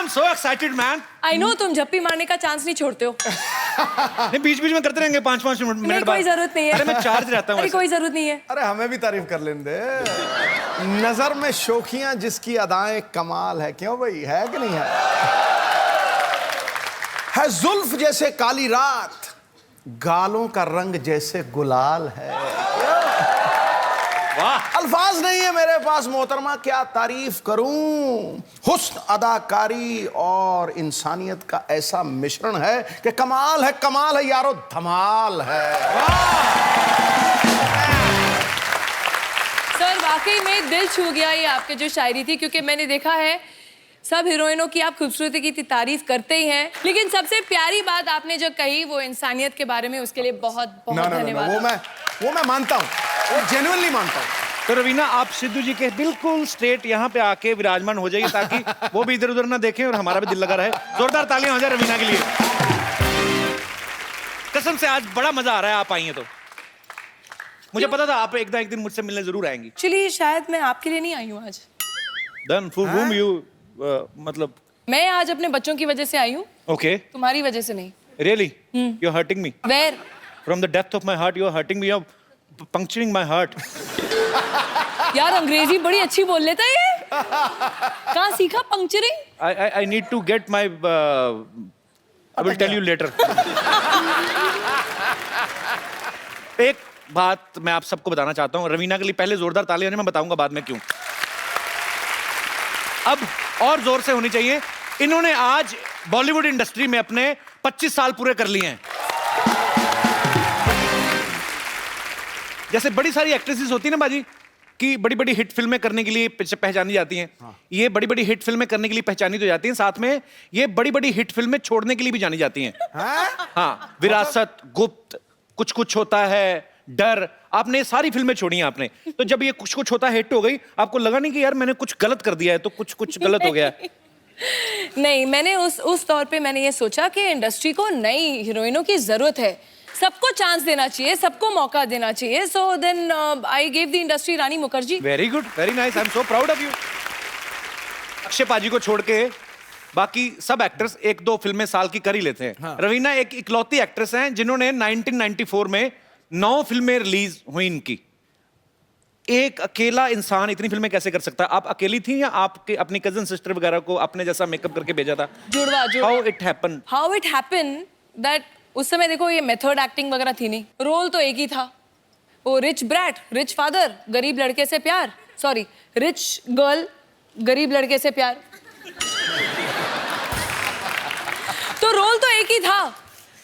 I'm so excited, man. I know तुम झप्पी मारने का चांस नहीं छोड़ते हो। नहीं बीच-बीच में करते रहेंगे 5-5 मिनट बाद। कोई जरूरत नहीं है। अरे मैं चार्ज रहता हूँ। अरे कोई जरूरत नहीं है। अरे हमें भी तारीफ कर लेने दे। नजर में शोखियां जिसकी अदाएं कमाल है, क्यों भाई, है कि नहीं है जुल्फ जैसे काली रात, गालों का रंग जैसे गुलाल है। वाह, अल्फाज नहीं है मेरे पास मोहतरमा, क्या तारीफ करूं। हुस्न, अदाकारी और इंसानियत का ऐसा मिश्रण है कि कमाल है यारो, धमाल है। सर वाकई में दिल छू गया ये आपकी जो शायरी थी, क्योंकि मैंने देखा है सब हीरोइनों की आप खूबसूरती की तारीफ करते ही हैं, लेकिन सबसे प्यारी बात आपने जो कही वो इंसानियत के बारे में, उसके लिए बहुत बहुत धन्यवाद। वो मैं मानता हूँ, वो जेन्युइनली मानता हूँ। तो रवीना आप सिद्धू जी के बिल्कुल स्ट्रेट यहाँ पे आके विराजमान हो जाइए ताकि वो भी इधर उधर ना देखें और हमारा भी दिल लगा रहे। जोरदार तालियां हो जाए रवीना के लिए। कसम से आज बड़ा मजा आ रहा है, आप आई हैं तो। मुझे पता था आप एक दिन मुझसे मिलने जरूर आएंगी। चलिए शायद मैं आपके लिए नहीं आई हूँ आज। Then for whom you मतलब मैं आज अपने बच्चों की वजह से आई हूँ। Okay. तुम्हारी वजह से नहीं। Really? You're hurting me. Where? From the depth of my heart, you're hurting me. You're puncturing my heart. यार अंग्रेजी बड़ी अच्छी बोल लेता है ये। कहाँ सीखा पंक्चरिंग? I need to get my. I will tell you later. एक बात मैं आप सबको बताना चाहता हूँ, रवीना के लिए पहले जोरदार तालियां होने, मैं बताऊंगा बाद में क्यों। अब और जोर से होनी चाहिए। इन्होंने आज बॉलीवुड इंडस्ट्री में अपने 25 साल पूरे कर लिए हैं। जैसे बड़ी सारी एक्ट्रेसेस होती है ना बाजी कि बड़ी बड़ी हिट फिल्में करने के लिए पहचानी जाती हैं। हाँ। ये बड़ी बड़ी हिट फिल्में करने के लिए पहचानी तो जाती हैं, साथ में ये बड़ी बड़ी हिट फिल्में छोड़ने के लिए भी जानी जाती हैं। हाँ, विरासत, गुप्त, कुछ कुछ होता है, डर, आपने सारी फिल्में छोड़ी हैं आपने। तो जब ये कुछ कुछ होता है हिट हो गई, आपको लगा नहीं कि यार मैंने कुछ गलत कर दिया है, तो कुछ कुछ गलत हो गया है? नहीं, मैंने उस तौर पे मैंने ये सोचा कि इंडस्ट्री को नई हीरोइनों की जरूरत है, सबको चांस देना चाहिए, सबको मौका देना चाहिए। So then I give the industry Rani Mukherjee. Very good, very nice, I am so proud of you. Akshay paaji को छोड़ के बाकी सब एक्टर्स 1-2 फिल्में साल की कर ही लेते हैं। हाँ। रवीना एक इकलौती एक्ट्रेस हैं जिन्होंने 1994 में 9 फिल्में रिलीज हुई इनकी। एक अकेला इंसान इतनी फिल्में कैसे कर सकता है? आप अकेली थी या आपके अपनी कजन सिस्टर वगैरह को अपने जैसा मेकअप करके भेजा था? जुड़वा। हाउ इट हैपन दैट उस समय देखो ये मेथड एक्टिंग वगैरह थी नहीं, रोल तो एक ही था, वो रिच ब्रैट, रिच फादर, गरीब लड़के से प्यार, सॉरी रिच गर्ल, गरीब लड़के से प्यार। तो रोल तो एक ही था,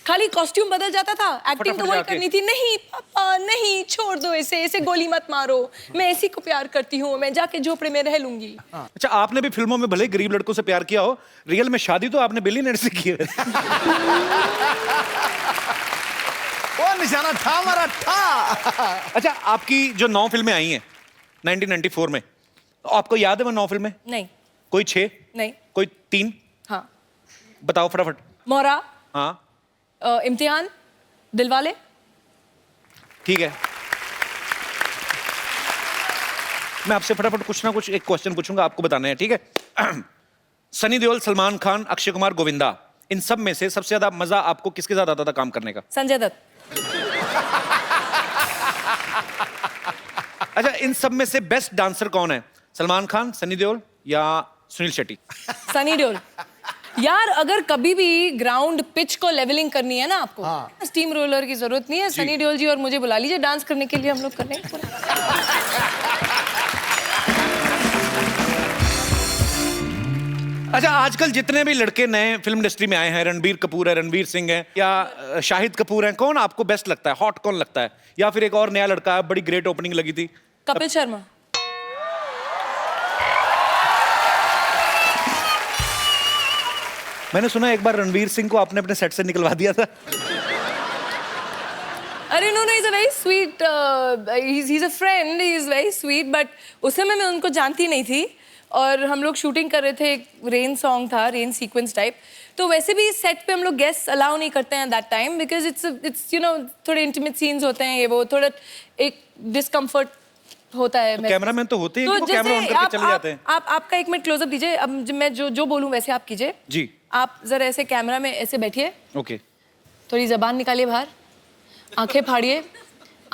खाली कॉस्ट्यूम बदल जाता था, एक्टिंग तो वही करनी थी। नहीं पापा नहीं, छोड़ दो इसे गोली मत मारो, मैं इसी को प्यार करती हूँ, मैं जाके झोपड़े में रह लूंगी। अच्छा, आपने भी फिल्मों में भले गरीब लड़कों से प्यार किया हो, रियल में शादी तो आपने बिलियनर से की है। वो निशाना था हमारा था। अच्छा, आपकी जो 9 फिल्में आई हैं 1994 में, तो आपको याद है वो 9 फिल्में? नहीं। कोई 6? नहीं। कोई 3? हाँ। बताओ फटाफट। मोरा। हाँ। इम्तिहान, दिलवाले। ठीक है, मैं आपसे फटाफट कुछ ना कुछ एक क्वेश्चन पूछूंगा, आपको बताना है, ठीक है? सनी देओल, सलमान खान, अक्षय कुमार, गोविंदा, इन सब में से सबसे ज्यादा मजा आपको किसके साथ आता था काम करने का? संजय दत्त। अच्छा, इन सब में से बेस्ट डांसर कौन है? सलमान खान, सनी देओल या सुनील शेट्टी? सनी देओल। यार अगर कभी भी ग्राउंड पिच को लेवलिंग करनी है ना आपको, हाँ। स्टीम रोलर की जरूरत नहीं है, सनी देओल जी और मुझे बुला लीजिए डांस करने के लिए, हम लोग कर लेंगे। अच्छा, आजकल जितने भी लड़के नए फिल्म इंडस्ट्री में आए हैं, रणबीर कपूर है, रणवीर सिंह है या शाहिद कपूर है, कौन आपको बेस्ट लगता है? हॉट कौन लगता है? या फिर एक और नया लड़का है, बड़ी ग्रेट ओपनिंग लगी थी, कपिल शर्मा। मैंने सुना एक बार रणवीर सिंह को आपने अपने सेट से निकलवा दिया था। अरे no, he's a very sweet, he's a friend, he is very sweet, but उस समय मैं उनको जानती नहीं थी और हम लोग शूटिंग कर रहे थे, रेन सॉन्ग था, रेन सीक्वेंस टाइप, तो वैसे भी सेट पे हम लोग गेस्ट अलाउ नहीं करते हैं that time, because it's you know थोड़े इंटीमेट सीन्स होते हैं, ये वो थोड़ा एक डिस्कम्फर्ट होता है। कैमरामैन तो होते हैं कि वो जैसे कैमरा ऑन करके चले जाते हैं। आप आपका एक मिनट क्लोजअप दीजिए। अब मैं जो बोलूं वैसे आप कीजिए जी। आप जरा ऐसे कैमरा में ऐसे बैठिए, ओके। थोड़ी जबान निकालिए बाहर, आंखें फाड़िए,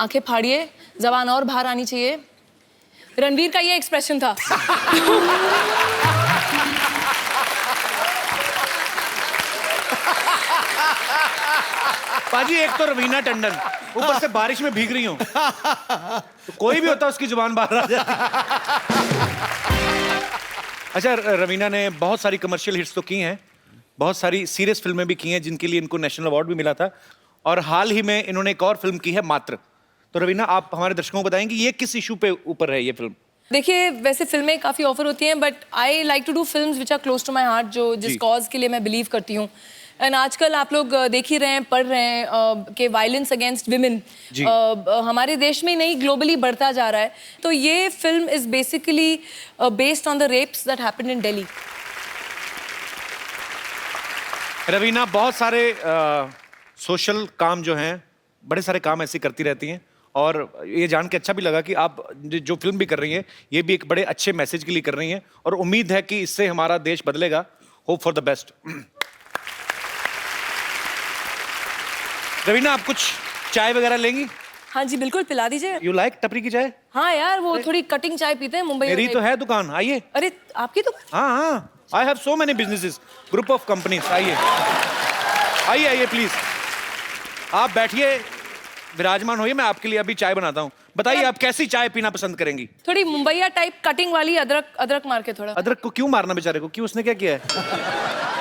आंखें फाड़िए, जबान और बाहर आनी चाहिए। रणवीर का ये एक्सप्रेशन था। पाजी एक तो रवीना टंडन, ऊपर से बारिश में भीग रही हूँ, तो कोई भी होता उसकी जुबान बाहर आ जाती। अच्छा, रवीना ने बहुत सारी कमर्शियल हिट्स तो की हैं, बहुत सारी सीरियस फिल्में भी की हैं जिनके लिए इनको नेशनल अवार्ड भी मिला था, और हाल ही में इन्होंने एक और फिल्म की है मात्र। तो रवीना, आप हमारे दर्शकों को बताएंगे ये किस इशू पे ऊपर है ये फिल्म? देखिए, वैसे फिल्में काफ़ी ऑफर होती हैं, but I like to do films which are close to my heart, जो जिस कॉज के लिए मैं बिलीव करती हूँ। एंड आजकल आप लोग देख ही रहे हैं, पढ़ रहे हैं कि वायलेंस अगेंस्ट विमेन हमारे देश में नहीं ग्लोबली बढ़ता जा रहा है। तो ये film is basically based on the rapes that happened in Delhi. Raveena बहुत सारे सोशल काम जो हैं, बड़े सारे काम ऐसे करती रहती हैं, और ये जान के अच्छा भी लगा कि आप जो फिल्म भी कर रही हैं ये भी एक बड़े अच्छे मैसेज के लिए कर रही हैं, और उम्मीद है कि इससे हमारा देश बदलेगा। Hope for the best. Raveena, आप कुछ चाय वगैरह लेंगी? हाँ जी बिल्कुल, पिला दीजिए। यू लाइक टपरी की चाय? हाँ यार, वो थोड़ी कटिंग चाय पीते हैं मुंबई मेरी में। तो है दुकान, आइए। अरे आपकी तो? हाँ हाँ, I have so many businesses, group of companies. आइए आइए आइए प्लीज, आप बैठिए, विराजमान होइए, मैं आपके लिए अभी चाय बनाता हूँ। बताइए आप कैसी चाय पीना पसंद करेंगी? थोड़ी मुंबईया टाइप कटिंग वाली, अदरक अदरक मार के थोड़ा। अदरक को क्यों मारना बेचारे को, क्यों, उसने क्या किया है?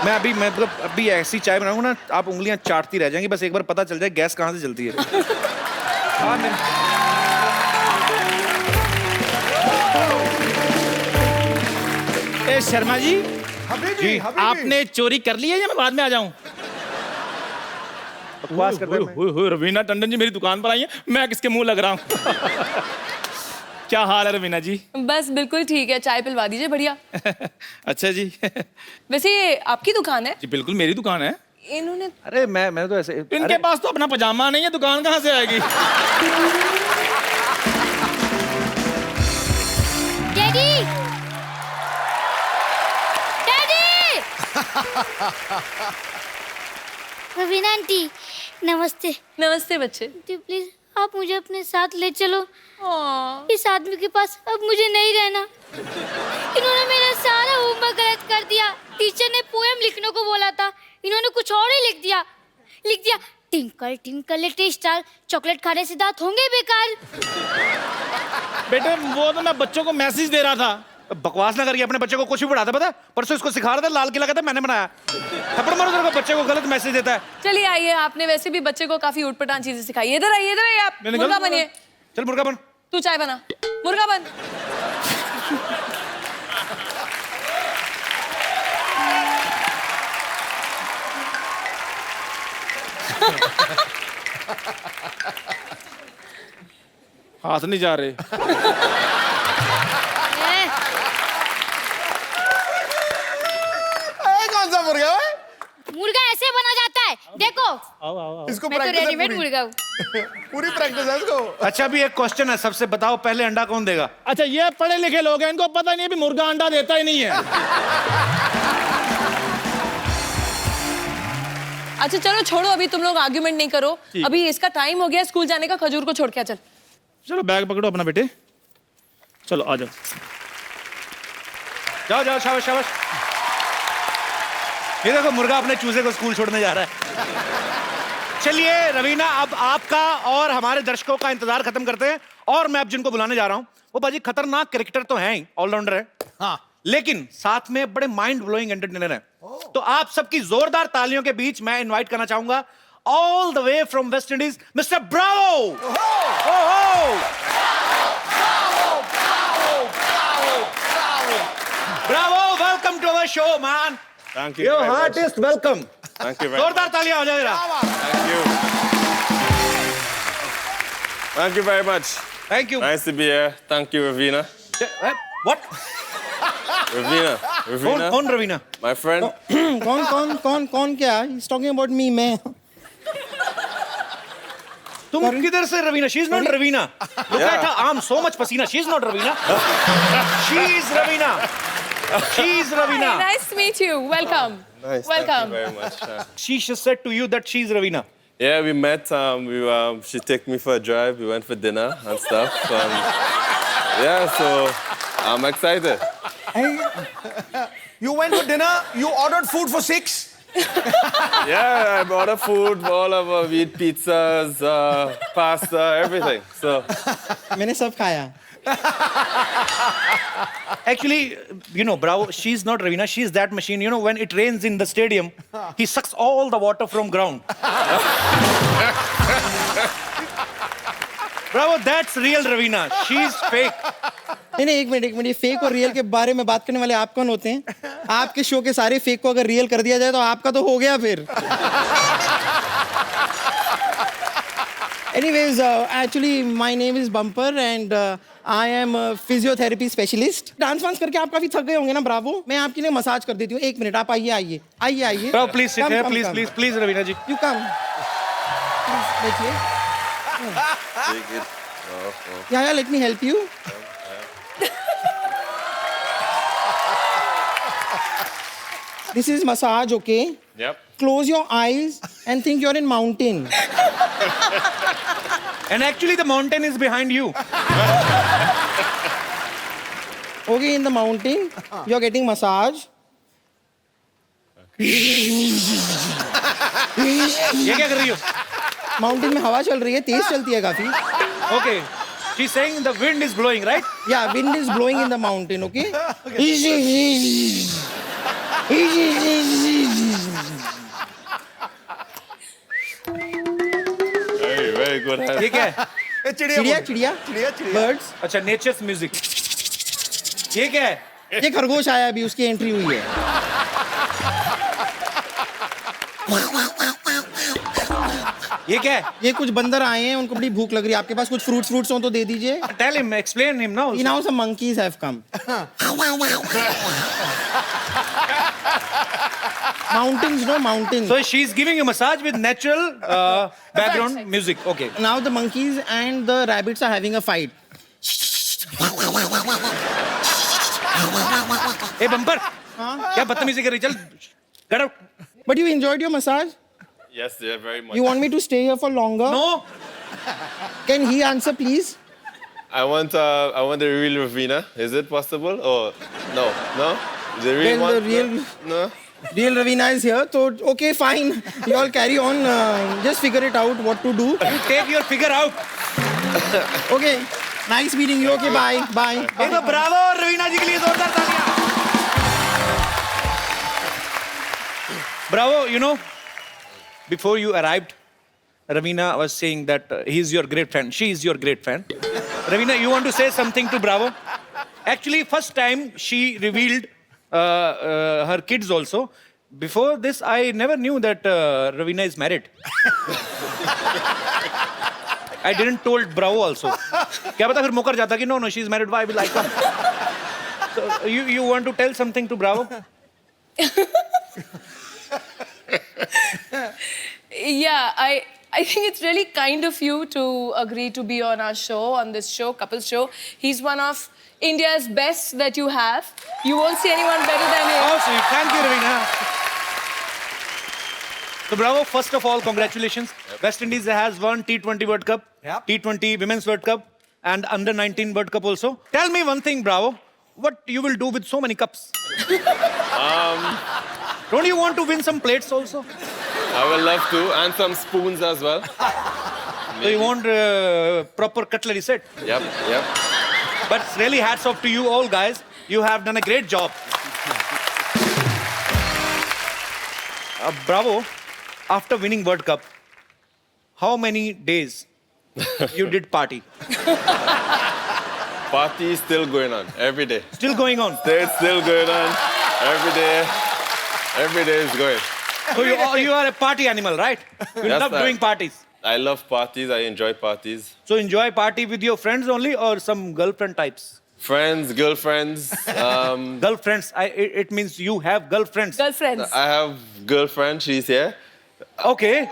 मैं अभी ऐसी चाय बनाऊंगा ना, आप उंगलियां चाटती रह जाएंगी, बस एक बार पता चल जाए गैस कहाँ से जलती है। हाँ, ए शर्मा जी, जी, आपने चोरी कर ली है या मैं बाद में आ जाऊं? बकवास कर रहे हैं। रवीना टंडन जी मेरी दुकान पर आई है, मैं किसके मुंह लग रहा हूँ? क्या हाल है रवीना जी? बस बिल्कुल ठीक है, चाय पिलवा दीजिए बढ़िया। अच्छा जी। वैसे ये आपकी दुकान है? जी बिल्कुल मेरी दुकान है। इन्होंने अरे मैं तो ऐसे, इनके पास तो अपना पजामा नहीं है, दुकान कहाँ से आएगी? डैडी! डैडी! रवीना आंटी, नमस्ते। नमस्ते बच्चे। आंटी प्लीज आप मुझे अपने साथ ले चलो। हाँ। इस आदमी के पास अब मुझे नहीं रहना। इन्होंने मेरा सारा होमवर्क गलत कर दिया। टीचर ने पोएम लिखने को बोला था, इन्होंने कुछ और ही लिख दिया। Twinkle twinkle little star, chocolate खाने से दांत होंगे बेकार। बेटे वो तो मैं बच्चों को मैसेज दे रहा था। बकवास ना करिए, अपने बच्चे को कुछ भी पढ़ाता, पता है? परसों इसको सिखा रहा था, लाल किला कहता मैंने बनाया। थप्पड़ मारो तेरे को, बच्चे को गलत मैसेज देता है। चलिए आइए, आपने वैसे भी बच्चे को काफी उठपटांग चीजें सिखाई। इधर आइए आप। मुर्गा बनिए। चल मुर्गा बन। तू चाय बना, मुर्गा बन। हाथ नहीं जा रहे। कौन सा मुर्गा है? मुर्गा ऐसे बना जाता है, देखो। इसको मैं तो प्रैक्टिस है रेडीमेड पूरी। मुर्गा हूँ। पूरी प्रैक्टिस है इसको। अच्छा, अभी एक क्वेश्चन है, सबसे बताओ पहले अंडा कौन देगा? अच्छा ये पढ़े लिखे लोग हैं, इनको पता नहीं है भी मुर्गा अंडा देता ही नहीं है। अच्छा चलो छोड़ो, अभी तुम लोग आर्ग्यूमेंट नहीं करो। अभी इसका टाइम हो गया स्कूल जाने का, खजूर को छोड़ के आ। चल चलो बैग पकड़ो अपना बेटे, चलो आ जाओ। जाओ जाओ, शाबाश शाबाश। ये देखो मुर्गा अपने चूजे को स्कूल छोड़ने जा रहा है। चलिए रवीना, अब आपका और हमारे दर्शकों का इंतजार खत्म करते हैं, और मैं अब जिनको बुलाने जा रहा हूं वो बाजी खतरनाक कैरेक्टर तो हैं ही, ऑलराउंडर है, हाँ, लेकिन साथ में बड़े माइंड ब्लोइंग एंटरटेनर है। तो आप सबकी जोरदार तालियों के बीच मैं इनवाइट करना चाहूंगा all the way from West Indies mister Bravo. Bravo, welcome to our show man. Thank you. Your very much. Heartiest welcome. Thank you very much. जोरदार तालियां हो जाए जरा। Thank you. Thank you very much. Thank you. Nice to be here. Thank you, Ravina. What? Ravina. Ravina. कौन Raveena? My friend. कौन क्या? He's talking about me, मैं। तुम किधर से Raveena? She is not Ravina. Look at her arm, so much pasina. She is not Ravina. She is Ravina. She is Hi, Ravina. nice to meet you. Welcome. Nice. Welcome. Thank you very much. She just said to you that she is Ravina. Yeah, we met. She took me for a drive. We went for dinner and stuff. Yeah, so I'm excited. You went for dinner, you ordered food for 6. Yeah, I bought a food, all of we eat pizzas, pasta, everything. So मैंने सब खाया. Actually, you know, Bravo, she's not Ravina. She's that machine. You know, when it rains in the stadium, he sucks all the water from ground. Bravo, that's real Ravina. She's fake. नहीं, एक minute, ये fake और real के बारे में बात करने वाले आप कौन होते हैं? आपके शो के सारे फेक को अगर रियल कर दिया जाए तो आपका तो हो गया फिर. Anyways, actually my name is Bumper and I am a physiotherapy specialist. Dance वांस करके आप काफी थक गए होंगे ना ब्रावो? मैं आपके लिए मसाज कर देती हूँ. एक मिनट, आप आइए. Bravo, please sit here. Please, Ravina ji. You come. Please, बैठिए. take it. Yeah, let me help you. This is massage, okay? Yep. Close your eyes and think you're in mountain. And actually, the mountain is behind you. Okay, in the mountain, you're getting massage. ये क्या कर रही हो? Mountain में हवा चल रही है, तेज चलती है काफी. Okay. She's saying the wind is blowing, right? Yeah, wind is blowing in the mountain, okay? Very good. ये क्या है? चिड़िया. Birds. अच्छा, nature's music. ये क्या है? ये खरगोश आया अभी, उसकी एंट्री हुई है. ये क्या है? ये कुछ बंदर आए हैं, उनको बड़ी भूख लग रही है. आपके पास कुछ फ्रूट्स हो तो दे दीजिए. Tell him, explain him now. Now some monkeys have come. Mountains, no mountains. So she's giving a massage with natural background music. Okay. Now the monkeys and the rabbits are having a fight. Hey, Bumper. क्या बदतमीजी कर रही? चल, get out. But you enjoyed your massage? Yes, yeah, very much. You want me to stay here for longer? No. Can he answer, please? I want the real Ravina. Is it possible? Or no? The real Well, one? the real- No. Real Ravina is here, so okay, fine. You all carry on. Just figure it out what to do. You take your figure out. Okay. Nice meeting you. Okay, bye. Bye. ये तो Bravo और रवीना जी के लिए जोरदार तालियां. Bravo, you know, before you arrived, Ravina was saying that he's your great friend. She is your great friend. Ravina, you want to say something to Bravo? Actually, first time she revealed her kids also. Before this, I never knew that Ravina is married. I didn't told Bravo also. क्या पता फिर मुकर जाता कि no, she's married. Why will I come? So you want to tell something to Bravo? Yeah, I think it's really kind of you to agree to be on our show, on this show, Couples Show. He's one of India's best that you have. You won't see anyone better than him. Oh, sweet. Thank you, Ravina. So, Bravo, first of all, congratulations. West Indies has won T20 World Cup, T20 Women's World Cup, and Under-19 World Cup also. Tell me one thing, Bravo. What you will do with so many cups? Don't you want to win some plates also? I will love to, and some spoons as well. So you want proper cutlery set? Yep. But really hats off to you all guys. You have done a great job. Bravo, after winning World Cup, how many days you did party? Party is still going on every day. Still going on. It's still going on every day. Every day is going. So you are a party animal, right? You Yes, love sir. doing parties. I love parties. I enjoy parties. So enjoy party with your friends only or some girlfriend types? Friends, girlfriends. Girlfriends. It means you have girlfriends. Girlfriends. I have girlfriend. She's here. Okay.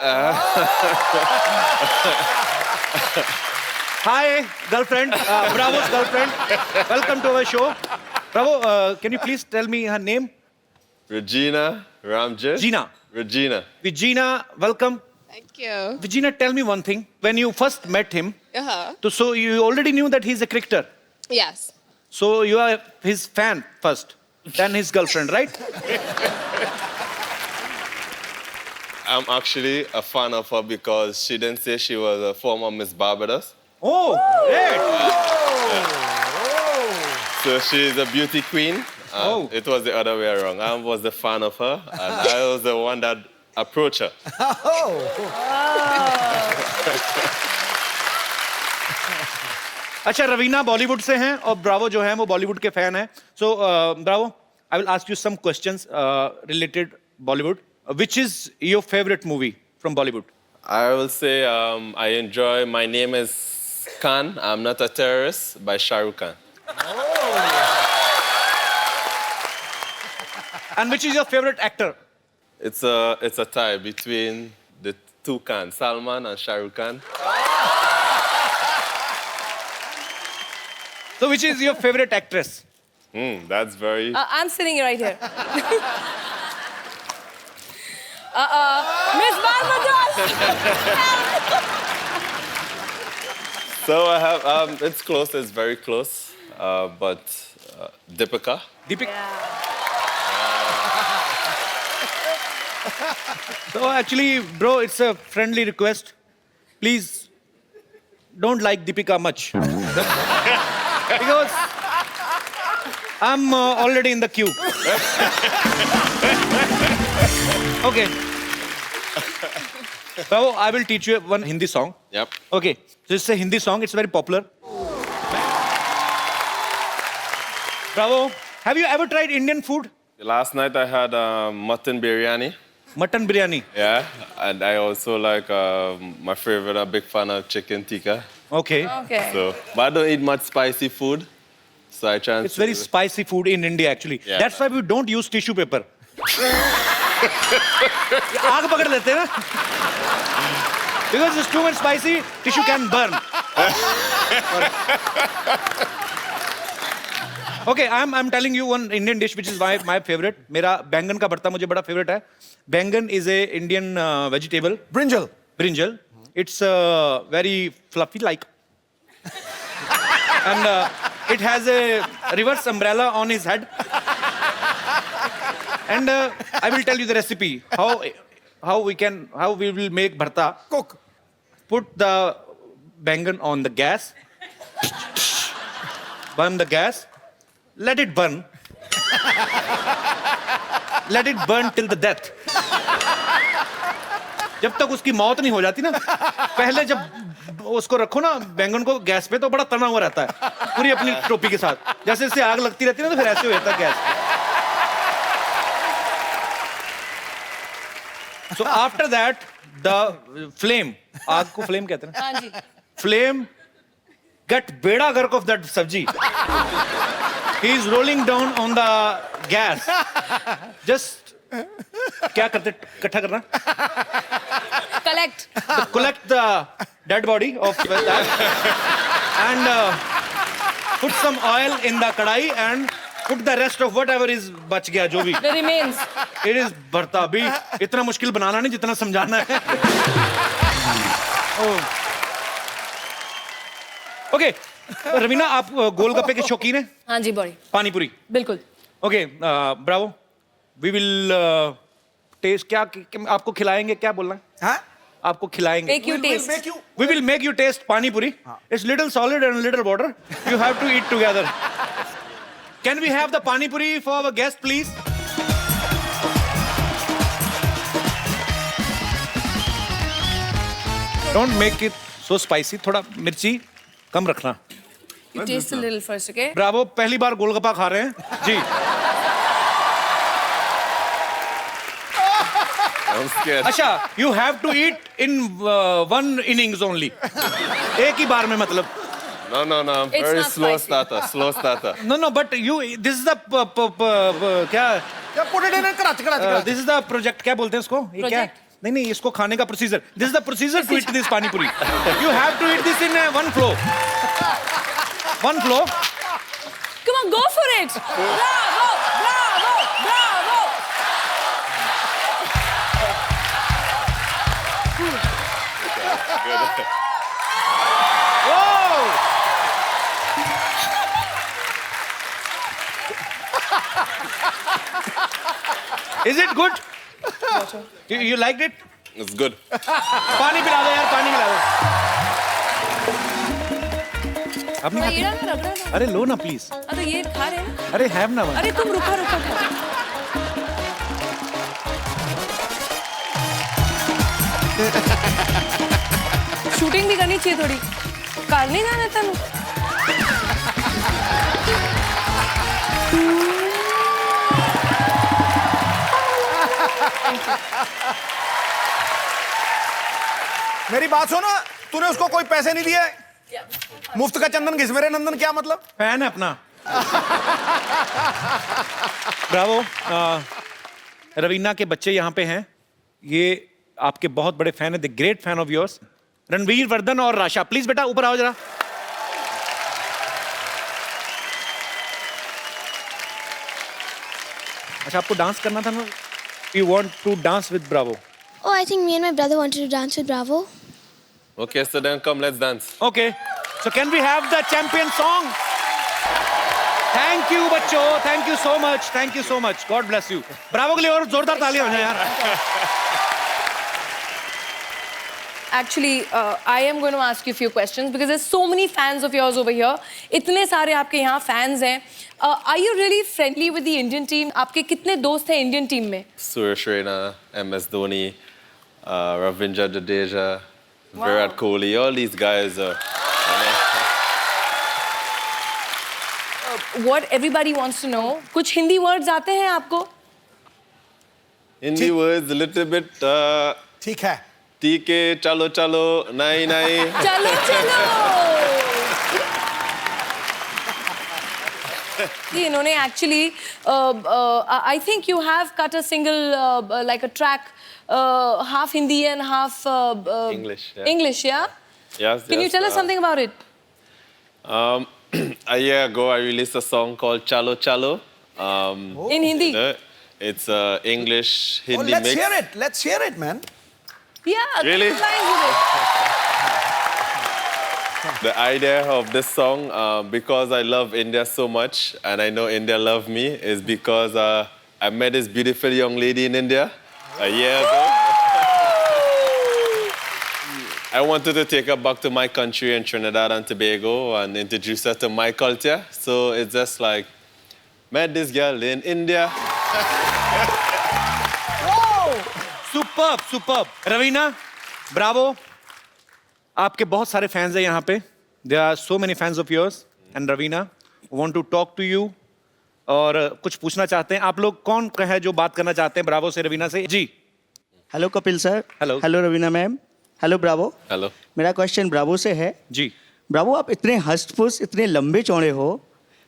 Hi, girlfriend. Bravo's girlfriend. Welcome to our show. Bravo, can you please tell me her name? Regina Ramjet. Gina. Regina. Regina, welcome. Thank you. Regina, tell me one thing. When you first met him, Uh-huh. so you already knew that he's a cricketer. Yes. So you are his fan first, then his girlfriend, right? I'm actually a fan of her because she didn't say she was a former Miss Barbados. Oh, great. So she's a beauty queen. Oh. It was the other way around. I was the fan of her, and I was the one that approached her. अच्छा रवीना बॉलीवुड से हैं और Bravo जो है वो बॉलीवुड के fan हैं so Bravo I will ask you some questions related Bollywood which is your favourite movie from Bollywood I will say I enjoy My Name is Khan, I'm Not a Terrorist by Shah Rukh Khan. And which is your favourite actor It's a tie between the two Khans, Salman and Shah Rukh Khan. So which is your favourite actress That's very. I'm sitting right here. Miss Barbados. So I have, it's close, it's very close, but Deepika. Deepika So actually, bro, it's a friendly request. Please don't like Deepika much. Because I'm already in the queue. Okay. So I will teach you one Hindi song. Yep. Okay. So it's a Hindi song. It's very popular. Bravo. Have you ever tried Indian food? Last night I had mutton biryani. Mutton biryani. Yeah, and I also like my favorite. I'm a big fan of chicken tikka. Okay. Okay. So, but I don't eat much spicy food. So I try. It's very spicy food in India actually. Yeah. That's why we don't use tissue paper. ये आग पकड़ लेते हैं ना? Because it's too much spicy, tissue can burn. Okay, I'm telling you one Indian dish which is my favorite. मेरा बैंगन का भरता मुझे बड़ा favorite है. बैंगन is a Indian vegetable. Brinjal. Brinjal. It's very fluffy like. And it has a reverse umbrella on his head. And I will tell you the recipe. How we will make bharta. Cook. Put the bangan on the gas. Burn the gas. Let it burn. Let it burn till the death. जब तक उसकी मौत नहीं हो जाती ना पहले जब उसको रखो ना बैंगन को गैस पे तो बड़ा तना हुआ रहता है पूरी अपनी टोपी के साथ जैसे इससे आग लगती रहती है ना तो फिर ऐसे हो जाता है gas So after that the flame आग को flame कहते हैं ना हाँ जी. flame get beda gark of that sabji. He is rolling down on the gas. Just क्या करते इकट्ठा करना Collect. collect the dead body of that and put some oil in the kadai and put the rest of whatever is बच गया जो भी The remains. it is भरता भी इतना मुश्किल बनाना नहीं जितना समझाना है ओके रवीना आप गोलगप्पे के शौकीन हैं हाँ जी बॉडी. पानीपुरी बिल्कुल. Okay Bravo we will test क्या आपको खिलाएंगे क्या बोलना है हाँ? आपको खिलाएंगे Make you taste. Make you. we will make you taste pani puri it's little solid and little water you have to eat together can we have the pani puri for our guest please don't make it so spicy थोड़ा मिर्ची कम रखना You taste a little first, okay? Bravo पहली बार गोलगप्पा खा रहे हैं जी I'm scared. अच्छा you have to eat in one innings only एक ही बार में मतलब No, I'm It's very not slow spicy. starter. No, but you this is the क्या Yeah, put it in a crutch. This is the project क्या बोलते हैं इसको ये क्या Project? नहीं नहीं, इसको खाने का procedure, this is the procedure to eat this pani puri. You have to eat this in one flow. One flow. Come on, go for it. Bravo, bravo, bravo. Is it good? You liked it? It's good. पानी पिला दो यार, पानी पिला दो. अब नहीं ये खाती? ना रगड़ा ना. अरे लो ना प्लीज. तो ये खा रहे हैं. अरे हैव ना वन. अरे तुम रुका रुका. शूटिंग भी करनी चाहिए थोड़ी. कार नहीं जाना तेन. मेरी बात सुनो, तूने उसको कोई पैसे नहीं दिए? मुफ्त का चंदन घिस मेरे नंदन, क्या मतलब? फैन है अपना. ब्रावो. रवीना के बच्चे यहाँ पे हैं. ये आपके बहुत बड़े फैन है, the great fan of yours. Ranveer Vardhan और राशा, प्लीज बेटा ऊपर आओ जरा. अच्छा, आपको डांस करना था ना? You want to dance with Bravo. Oh, I think me and my brother wanted to dance with Bravo. Okay, so then come, let's dance. Okay, so can we have the champion song? Thank you बच्चों, thank you so much, thank you so much. God bless you. Bravo के लिए और जोरदार तालियां हो जाए यार. Actually, I am going to ask you a few questions because there's so many fans of yours over here. इतने सारे आपके यहाँ fans हैं. Are you really friendly with the Indian team? आपके कितने दोस्त हैं Indian team में? Suresh Raina, MS Dhoni, Ravindra Jadeja, Virat Kohli, all these guys are. What everybody wants to know. कुछ हिंदी words आते हैं आपको? Hindi words a little bit. ठीक है. ठीक है, चलो चलो, नहीं नहीं. चलो चलो. ये इन्होंने actually, I think you have cut a single like a track, half Hindi and half English, yeah. English, yeah. Yes, Can you yes, tell us something about it? A year ago, I released a song called Chalo Chalo. In Hindi. It's English Oh, Hindi let's mix. hear it. Let's hear it, man. Yeah. Really? couple lines with it. The idea of this song, because I love India so much, and I know India love me, is because I met this beautiful young lady in India a year ago. I wanted to take her back to my country in Trinidad and Tobago and introduce her to my culture. So it's just like, met this girl in India. Superb superb. Raveena, Bravo, आपके बहुत सारे fans हैं यहाँ पे. There are so many fans of yours and Raveena want to talk to you और कुछ पूछना चाहते हैं. आप लोग कौन है जो बात करना चाहते हैं ब्रावो से, रवीना से? Ji. Hello Kapil sir. Hello. Hello Raveena ma'am. Hello Bravo. Hello. मेरा क्वेश्चन ब्रावो से है. जी. ब्रावो, आप इतने हष्ट-पुष्ट, इतने लंबे चौड़े हो,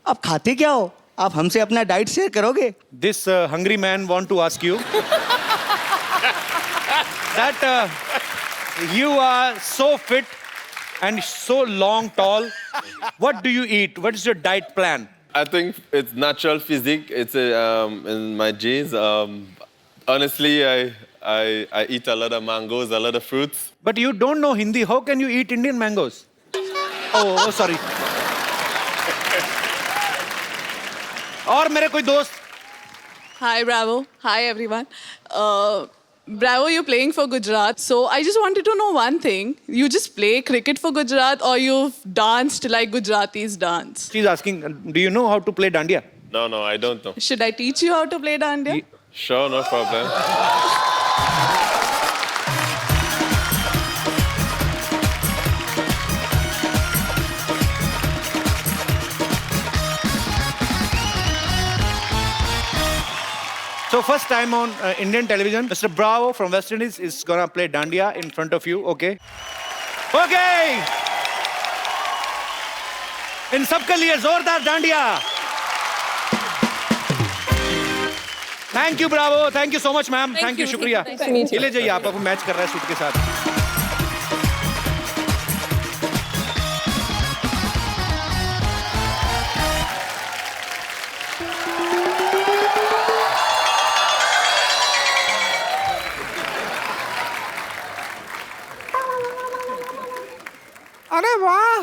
आप खाते क्या हो? आप हमसे अपना डाइट शेयर करोगे? This hungry man want to ask you that you are so fit and so long tall. What do you eat? What is your diet plan? I think it's natural physique. It's in my genes. Honestly, I eat a lot of mangoes, a lot of fruits. But you don't know Hindi. How can you eat Indian mangoes? Oh, sorry. और मेरे कोई दोस्त? Hi, Bravo. Hi, everyone. Bravo, you're playing for Gujarat. So I just wanted to know one thing. You just play cricket for Gujarat or you've danced like Gujaratis dance? She's asking, do you know how to play dandiya? No, I don't know. Should I teach you how to play dandiya? Sure, no problem. So first time on Indian television, Mr. Bravo from West Indies is gonna play dandiya in front of you. Okay. Okay. इन सबके लिए जोरदार dandiya. Thank you Bravo, thank you so much ma'am, thank you, शुक्रिया। Nice to meet you. ये ले जाइए, आप match कर रहे हैं सूट के साथ। अरे वाह,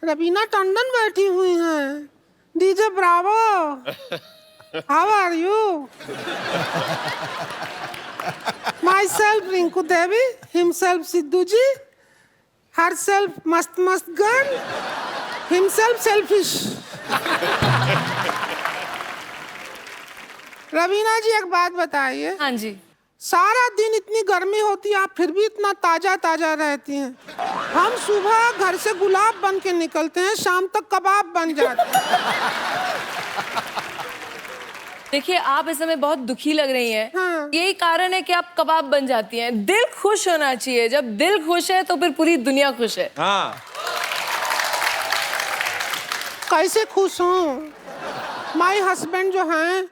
रवीना टंडन बैठी हुई हैं। DJ Bravo, how are you? Myself Rinku Devi, himself Sidhu ji, herself मस्त मस्त girl, himself selfish. Raveena ji एक बात बताइए, हाँ जी। सारा दिन इतनी गर्मी होती है, आप फिर भी इतना ताजा ताजा रहती हैं। हम सुबह घर से गुलाब बन के निकलते हैं, शाम तक कबाब बन जाते हैं। देखिए, आप इस समय बहुत दुखी लग रही हैं। हाँ। यही कारण है कि आप कबाब बन जाती हैं। दिल खुश होना चाहिए, जब दिल खुश है तो फिर पूरी दुनिया खुश है। हाँ, कैसे खुश हूँ? माई हस्बैंड जो हैं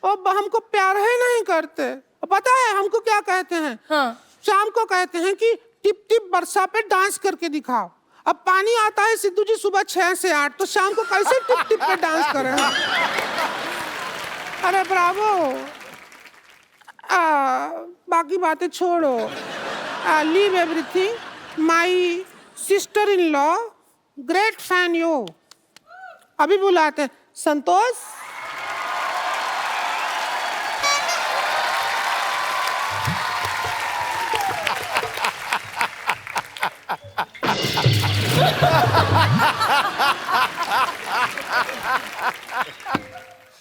वो हमको प्यार ही नहीं करते। पता है हमको क्या कहते हैं? हाँ। शाम को कहते हैं कि टिप टिप बरसा पे डांस करके दिखाओ। अब पानी आता है सिद्धू जी सुबह 6 से 8, तो शाम को कैसे टिप टिप पे डांस करें? अरे ब्रावो, बाकी बातें छोड़ो, leave everything. My sister in law, great fan you. अभी बुलाते हैं संतोष।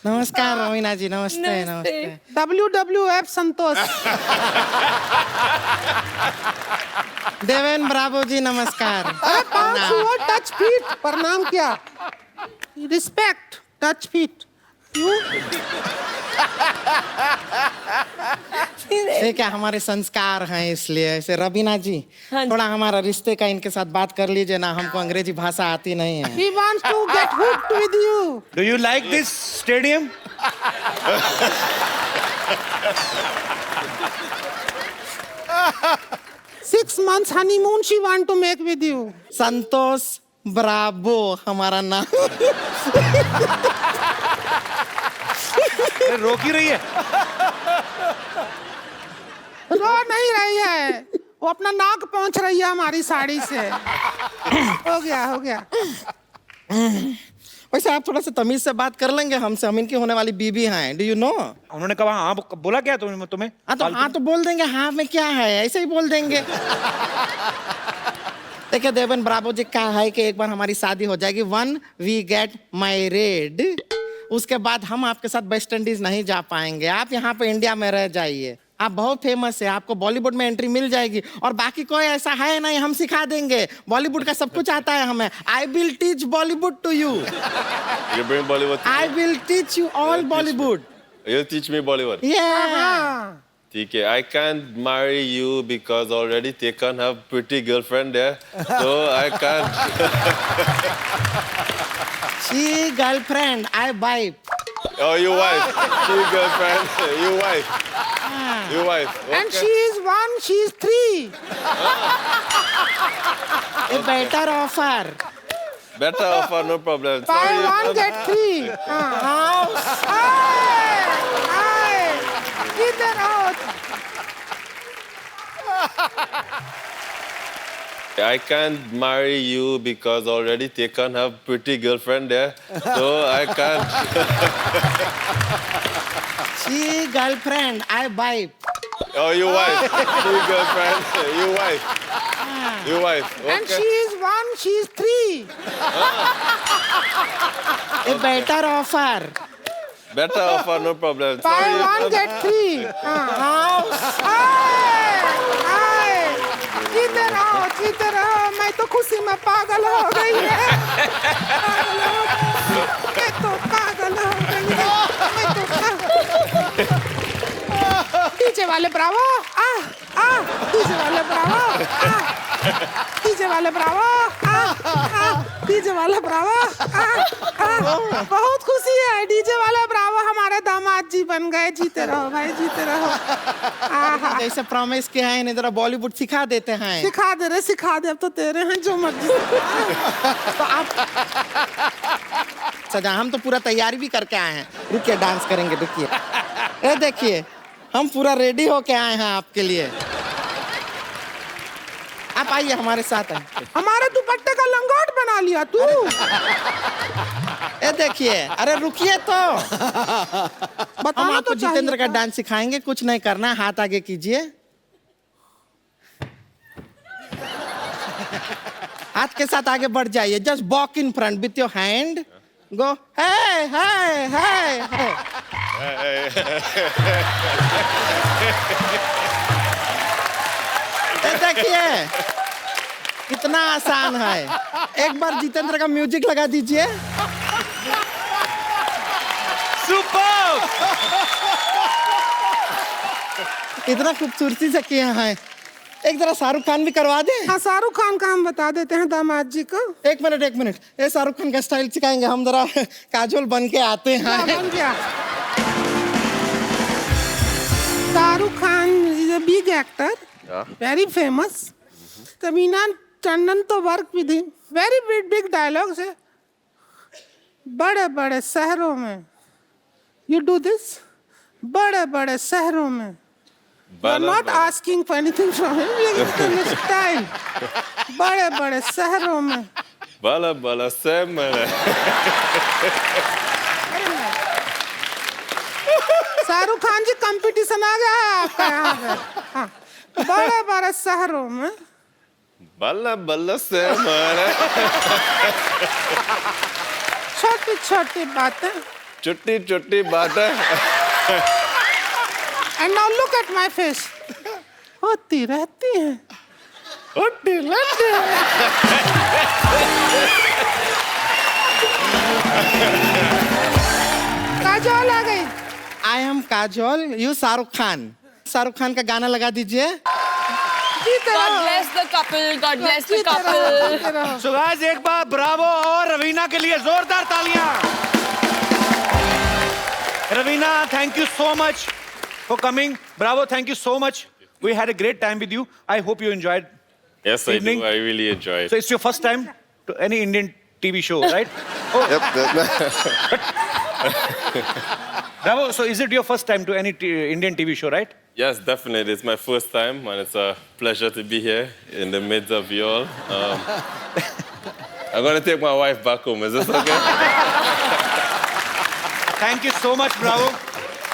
नमस्कार रवीना जी, नमस्ते नमस्ते। WWF संतोष। देवेन ब्रावो जी नमस्कार। अरे पाँव छुओ, टच फीट, प्रणाम क्या? Respect, touch feet. ये क्या हमारे संस्कार हैं, इसलिए ऐसे। रवीना जी, हाँ जी। थोड़ा हमारा रिश्ते का इनके साथ बात कर लीजिए ना, हमको अंग्रेजी भाषा आती नहीं है। He wants to get hooked with you. Do you like this stadium? 6 months honeymoon she want to make with you. Santosh Bravo हमारा नाम। रोक ही रही है। रो नहीं रही है, वो अपना नाक पहुंच रही है हमारी साड़ी से। हो गया हो गया। वैसे आप थोड़ा सा तमीज से बात कर लेंगे हमसे, हम इनकी होने वाली बीबी हैं। Do you know? उन्होंने कहा हाँ, बोला क्या तुम्हें? हाँ तो बोल देंगे, हाँ में क्या है, ऐसे ही बोल देंगे। देखिए देवेन ब्रावो जी, क्या है कि एक बार हमारी शादी हो जाएगी, वन वी गेट मैरिड, उसके बाद हम आपके साथ वेस्ट इंडीज नहीं जा पाएंगे। आप यहाँ पे इंडिया में रह जाइए, आप बहुत फेमस है, आपको बॉलीवुड में एंट्री मिल जाएगी। और बाकी कोई ऐसा है नहीं, हम सिखा देंगे, बॉलीवुड का सब कुछ आता है हमें। I will teach Bollywood to you. You bring Bollywood to I me? Will teach you all Bollywood. You'll teach me Bollywood. Yeah. Okay, I can't marry you because already Tekan have pretty girlfriend there, so I can't. She girlfriend, I wife. Oh, you wife. She girlfriend. You wife. You wife. Okay. And she is 1, she is 3. A better offer. Better offer, no problem. Buy Sorry. 1 get 3. इधर आओ। I can't marry you because already Tekan have pretty girlfriend there, so I can't. She girlfriend, I wife. Oh, you wife. She girlfriend. You wife. You wife. Okay. And she is 1, she is 3. A better offer. Better offer, no problem. Buy Sorry. 1 get 3. इधर आओ, मैं तो खुशी में पागल हो गई है। मैं तो पागल हो गई है। मैं तो पागल। डीजे वाले ब्रावो, डीजे वाले ब्रावो, डीजे वाले ब्रावो। डीजे वाला ब्रावो बहुत खुशी है, डीजे वाला ब्रावो हमारे दामाद जी बन गए। जीते रहो भाई, जीते रहो। जैसे प्रॉमिस किया है, जरा बॉलीवुड सिखा देते हैं। सिखा दे, अब तो तेरे हैं जो मर्जी। तो आप सजा, हम तो पूरा तैयारी भी करके आए हैं। रुकिए, डांस करेंगे, रुकिए। ये देखिए, हम पूरा रेडी होके आए हैं आपके लिए। आप आइए हमारे साथ। हमारे दुपट्टे का लंगोट बना लिया तू। ये देखिए, अरे रुकिए तो। हम बताना आपको तो जितेंद्र का चाहिए। डांस सिखाएंगे, कुछ नहीं करना है, हाथ आगे कीजिए। हाथ के साथ आगे बढ़ जाइए, just walk in front with your hand, go hey hey hey hey. देखिए कितना आसान है। एक बार जितेंद्र का म्यूजिक लगा दीजिए। सुपर। इतना खूबसूरती से किया है। एक जरा शाहरुख खान भी करवा दे। हाँ, शाहरुख खान का हम बता देते हैं दामाद जी को। एक मिनट, ये शाहरुख खान का स्टाइल सिखाएंगे हम, जरा काजोल बन के आते हैं। बन गया। Shahrukh Khan is a big actor, very famous. Tamina Tandon तो work with him, very big dialogues है। बड़े बड़े शहरों में यू डू दिस, बड़े बड़े शहरों में। Not asking for anything from him, style. बड़े बड़े शहरों में Bala bala semana. Shahrukh Khan ji, competition आ गया है आपका यहाँ पे। हाँ, बड़े बड़े शहरों में Bala bala semana. छोटी छोटी बातें। Chutti chutti bata. And now look at my face, होती रहती हैं। Chutti latte. काजोल आ गई। I am Kajol, you Shahrukh Khan. Shahrukh Khan का गाना लगा दीजिए। जीते God रहो। bless the couple. God bless the जीते रहो, couple. जीते रहो। सो गाइस, एक बार ब्रावो और रवीना के लिए जोरदार तालियां। Raveena, thank you so much for coming. Bravo, thank you so much. We had a great time with you. I hope you enjoyed. Yes, I Evening. do. I really enjoy it. So it's your first time to any Indian TV show, right? Oh, Bravo. So is it your first time to any Indian TV show, right? Yes, definitely. It's my first time, and it's a pleasure to be here in the midst of you all. I'm going to take my wife back home. Is this okay? Thank you so much, Bravo.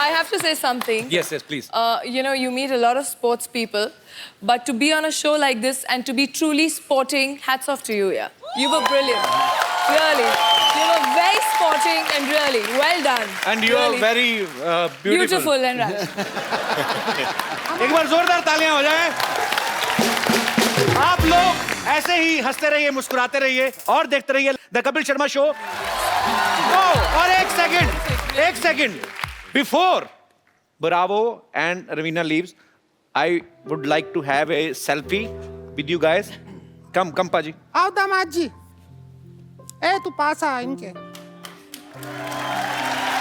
I have to say something. Yes, please. You know, you meet a lot of sports people, but to be on a show like this and to be truly sporting, hats off to you, yeah. You were brilliant. Really. You were very sporting and really, well done. And you are Really. very beautiful. Beautiful and right. एक बार जोरदार तालियां हो जाएं। आप लोग ऐसे ही हंसते रहिए, मुस्कुराते रहिए और देखते रहिए द कपिल शर्मा शो। और एक second before Bravo and Ravina leaves, I would like to have a selfie with you guys. Come, Paji. आओ दामाद जी। ए तू पास आ इनके।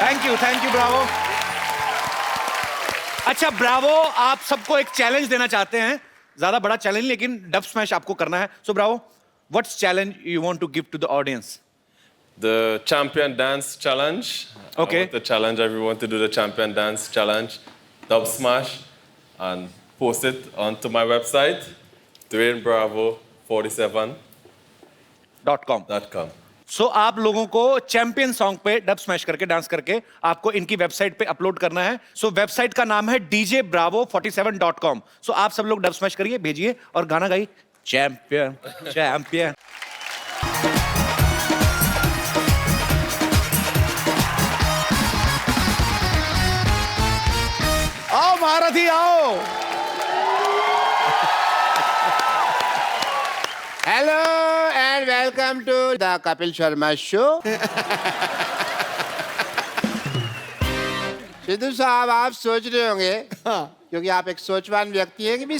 Thank you, Bravo. अच्छा, Bravo, आप सबको एक चैलेंज देना चाहते हैं, ज्यादा बड़ा चैलेंज, लेकिन डब स्मैश आपको करना है। So Bravo, what's challenge you want to give to the audience? The champion dance challenge. Okay. I want to challenge everyone to do the champion dance challenge, dub smash, and post it onto my website, DwayneBravo47.com. So आप लोगों को champion song पे dub smash करके dance करके आपको इनकी website पे upload करना है। सो वेबसाइट का नाम है djbravo47.com. सो आप सब लोग डब स्मैश करिए, भेजिए और गाना गाइए, चैंपियन चैंपियन। आओ महारथी आओ। Hello and welcome to the Kapil Sharma show. Sidhu साहब, आप सोच रहे होंगे, क्योंकि आप एक सोचवान व्यक्ति हैं, कि भी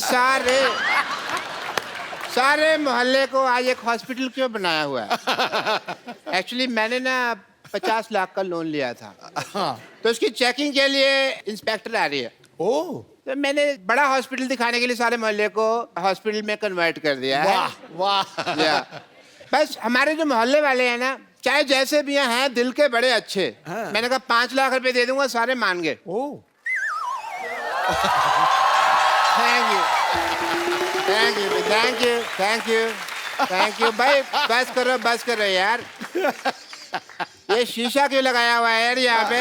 सारे मोहल्ले को आज एक हॉस्पिटल क्यों बनाया हुआ है? एक्चुअली मैंने ना 50 लाख का लोन लिया था, तो उसकी चेकिंग के लिए इंस्पेक्टर आ रही है। ओह, तो मैंने बड़ा हॉस्पिटल दिखाने के लिए सारे मोहल्ले को हॉस्पिटल में कन्वर्ट कर दिया है। वाह। या, बस हमारे जो मोहल्ले वाले हैं ना, चाहे जैसे भी हैं, दिल के बड़े अच्छे। मैंने कहा 5 लाख रुपए दे दूंगा, सारे मान गए। ओह, thank you, thank you, thank you, thank you, thank you. भाई बस करो यार। ये शीशा क्यों लगाया हुआ है यार यहाँ पे?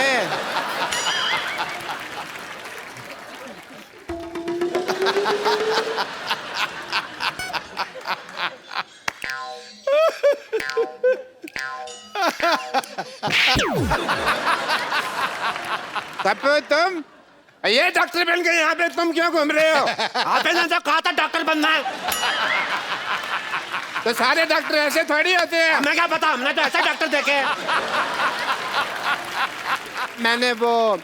कपूर तुम ये डॉक्टर बन के यहाँ पे तुम क्यों घूम रहे हो? आपने ना कहा था डॉक्टर बनना है। तो सारे डॉक्टर ऐसे थोड़ी होते हैं। हमें क्या पता, हमने तो ऐसे डॉक्टर देखे हैं। मैंने वो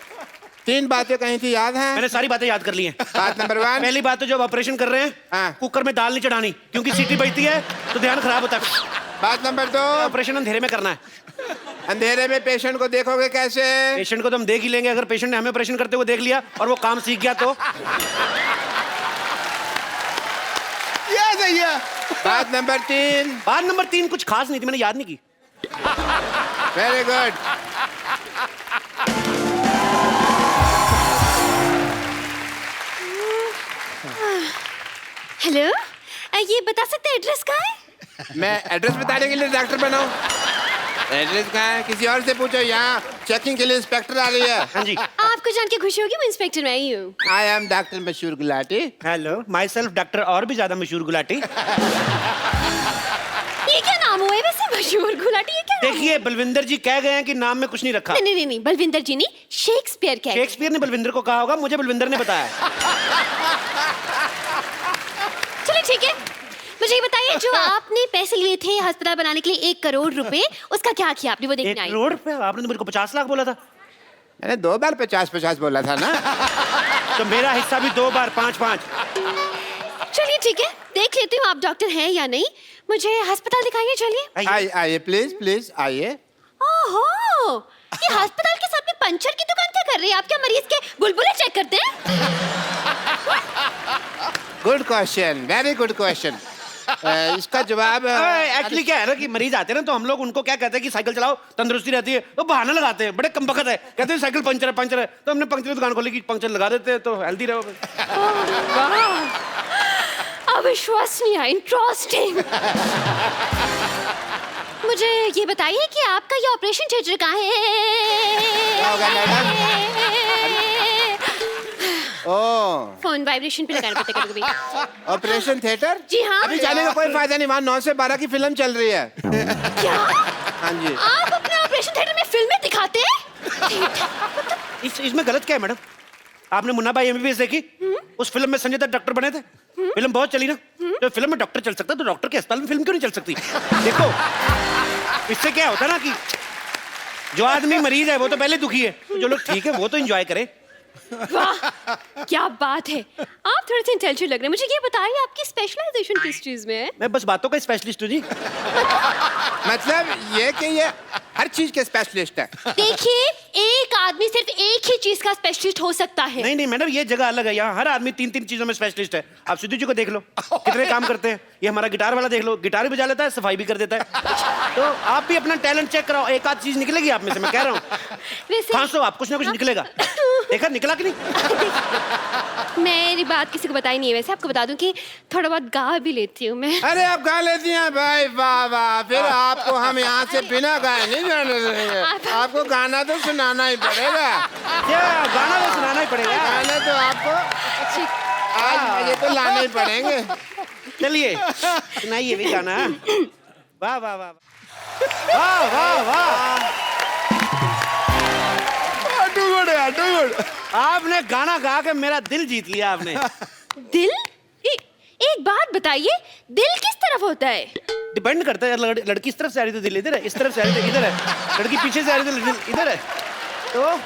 3 बातें कही थी, याद है? मैंने सारी बातें याद कर ली हैं। बात नंबर 1, पहली बात तो जब ऑपरेशन कर रहे हैं, हाँ। कुकर में दाल नहीं चढ़ानी, क्योंकि सीटी बजती है तो ध्यान खराब होता है। बात नंबर 2, ऑपरेशन अंधेरे में करना है। अंधेरे में पेशेंट को देखोगे कैसे? पेशेंट को तो हम देख ही लेंगे, अगर पेशेंट ने हमें ऑपरेशन करते हुए देख लिया और वो काम सीख गया तो। ये सही है। बात नंबर 3, बात नंबर 3 कुछ खास नहीं थी, मैंने याद नहीं की। Very good. हेलो, ये बता सकते हैं एड्रेस कहाँ है? मैं एड्रेस बताने के लिए डॉक्टर बना हूँ। एड्रेस कहाँ है? किसी और से पूछो। यहाँ चेकिंग के लिए इंस्पेक्टर आ रही है। हाँ जी। आपको जान के खुशी होगी, मैं इंस्पेक्टर मैं ही हूँ। आई एम डॉक्टर मशहूर Gulati. Hello, my self doctor और भी ज्यादा मशहूर गुलाटी। ये क्या नाम हुआ है वैसे, मशहूर गुलाटी? ये क्या नाम देखिए, बलविंदर जी कह गए हैं कि नाम में कुछ नहीं रखा। नहीं, बलविंदर जी नहीं, शेक्सपियर कह गए। शेक्सपियर ने बलविंदर को कहा होगा, मुझे बलविंदर ने बताया। चलिए ठीक है, मुझे ये बताइए, जो आपने पैसे लिए थे अस्पताल बनाने के लिए 1 करोड़ रुपए, उसका क्या किया आपने? वो 1 देखने आई। करोड़ रुपए? आपने तो मेरे को 50 लाख बोला था। मैंने 2 बार 50-50 बोला था ना। तो मेरा हिस्सा भी 2 बार 5-5। चलिए ठीक है, देख लेती हूँ आप डॉक्टर हैं या नहीं। मुझे अस्पताल दिखाइए, चलिए। आइए प्लीज आइए। ओहो, ये अस्पताल के साथ में पंचर की दुकान क्या कर रही है? आप क्या मरीज के बुलबुले चेक करते हैं? Good question, very good question. इसका जवाब एक्चुअली क्या है ना कि मरीज आते हैं ना, तो हम लोग उनको क्या कहते हैं कि साइकिल चलाओ, तंदुरुस्ती रहती है। वो बहाना लगाते हैं, बड़े कमबख्त है, कहते हैं साइकिल पंचर है। तो हमने पंचर की दुकान खोली कि पंचर लगा देते हैं तो हेल्दी रहोगे। अविश्वसनीय, इंटरेस्टिंग। मुझे ये बताइए कि आपका ये ऑपरेशन थिएटर कहाँ है? होगा मैडम? ओह, फोन वाइब्रेशन पे लगाना पड़ता है कभी-कभी। Operation theatre? जी हाँ। अभी जाने का कोई फायदा नहीं, वहाँ 9 से 12 की फिल्म चल रही है। क्या? हाँ जी। आप अपने ऑपरेशन थिएटर में फिल्में दिखाते हैं? इसमें गलत क्या है मैडम? आपने मुन्ना भाई एमबीबीएस देखी? उस फिल्म में संजय दत्त डॉक्टर बने थे, फिल्म बहुत चली ना। तो फिल्म में डॉक्टर चल सकता है, तो डॉक्टर के अस्पताल में फिल्म क्यों नहीं चल सकती? देखो, इससे क्या होता है ना कि जो आदमी मरीज है वो तो पहले दुखी है, तो जो लोग ठीक है वो तो एंजॉय करे। वाह, क्या बात है, आप थोड़े से इंटेलिजेंट लग रहे हैं। मुझे ये बताइए, आपकी स्पेशलाइजेशन किस चीज में है? मैं बस बातों का स्पेशलिस्ट हूँ जी। मतलब ये कि ये हर चीज के स्पेशलिस्ट है। देखिए, एक आदमी सिर्फ एक ही चीज का स्पेशलिस्ट हो सकता है। नहीं मैडम, ये जगह अलग है, यहाँ हर आदमी 3-3 चीजों में स्पेशलिस्ट है। आप सिद्धू जी को देख लो, कितने काम करते हैं। ये हमारा गिटार वाला देख लो, गिटार भी बजा लेता है, सफाई भी कर देता है। तो आप भी अपना टैलेंट चेक कराओ, एक आध चीज निकलेगी आप में से, मैं कह रहा हूँ। खांसो आप, कुछ ना कुछ निकलेगा। देखा निकला कि नहीं? मेरी बात किसी को बताई नहीं है। वैसे आपको बता दूं कि थोड़ा बहुत गा भी लेती हूँ मैं। अरे आप गा लेती हैं भाई, वाह वाह। फिर आपको हम यहाँ से बिना गाए नहीं जाने देंगे। आपको गाना तो सुनाना ही पड़ेगा। क्या गाना तो सुनाना ही पड़ेगा? गाना तो आपको आज मजे तो लाने ही पड़ेंगे। चलिए सुनाइए भी गाना। वाह वाह वाह वाह वाह वाह, आपने गाना गा के मेरा दिल जीत लिया आपने। दिल? एक बात बताइए, दिल किस तरफ होता है? डिपेंड करता है, लड़की इस तरफ से आ रही तो दिल इधर है, इस तरफ से आ रही तो इधर है, लड़की पीछे से आ रही तो दिल इधर है। तो